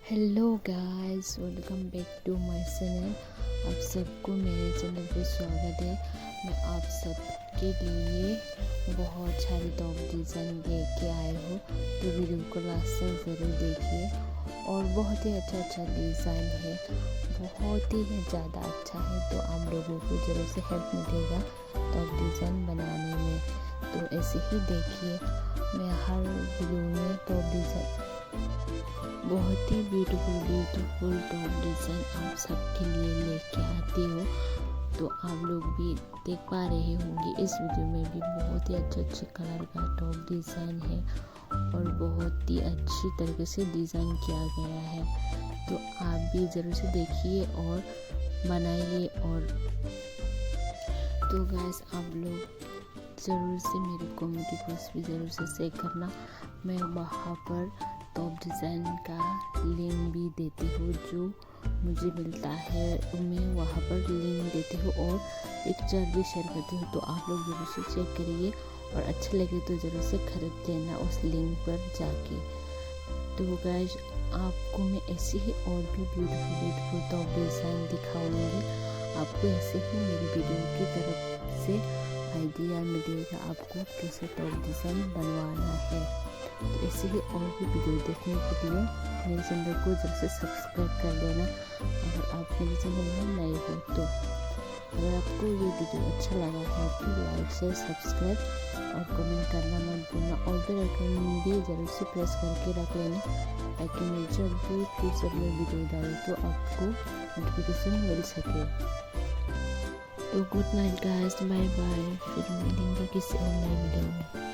Hello guys, welcome back to my channel. आप सबको मेरे चैनल पे स्वागत है। मैं आप सबके लिए बहुत सारी टॉप डिज़ाइन लेके आए हूँ, तो वीडियो को लास्ट तक ज़रूर देखिए। और बहुत ही अच्छा डिज़ाइन है, बहुत ही ज़्यादा अच्छा है, तो आप लोगों को ज़रूर से हेल्प मिलेगा टॉप डिज़ाइन बनाने में। तो ऐसे ही देखिए, मैं हर वीडियो में टॉप डिज़ाइन बहुत ही ब्यूटीफुल टॉप डिज़ाइन आप सबके लिए लेके आती हो। तो आप लोग भी देख पा रहे होंगे, इस वीडियो में भी बहुत ही अच्छे कलर का टॉप डिज़ाइन है और बहुत ही अच्छी तरीके से डिज़ाइन किया गया है। तो आप भी ज़रूर से देखिए और बनाइए। और तो गाइस, आप लोग ज़रूर से मेरी कमेंट पोस्ट भी ज़रूर से शेयर करना। मैं वहाँ पर टॉप डिज़ाइन का लिंक भी देती हूँ, जो मुझे मिलता है मैं वहाँ पर लिंक देती हूँ और पिक्चर भी शेयर करती हूँ। तो आप लोग ज़रूर से चेक करिए और अच्छा लगे तो ज़रूर से खरीद लेना उस लिंक पर जाके। तो गाइस, आपको मैं ऐसे ही और भी ब्यूटीफुल टॉप डिज़ाइन दिखाऊंगी। आपको ऐसे ही मेरी वीडियो की तरफ से आइडिया मिलेगा आपको कैसे टॉप डिज़ाइन बनवाना है। तो ऐसे ही और भी वीडियो देखने के लिए मेरे चैनल को जल्द से सब्सक्राइब कर देना। अगर आप मेरे चैनल में नए हो तो अगर आपको ये वीडियो अच्छा लगा है तो लाइक शेयर सब्सक्राइब और कमेंट करना मत भूलना। और बेल आइकन भी ज़रूर से प्रेस करके रख लेना, ताकि मैं जब भी फ्यूचर में वीडियो डालूँ तो आपको नोटिफिकेशन मिल सके। तो good night guys, bye bye. फिर मिलेंगे किसी और नए वीडियो में।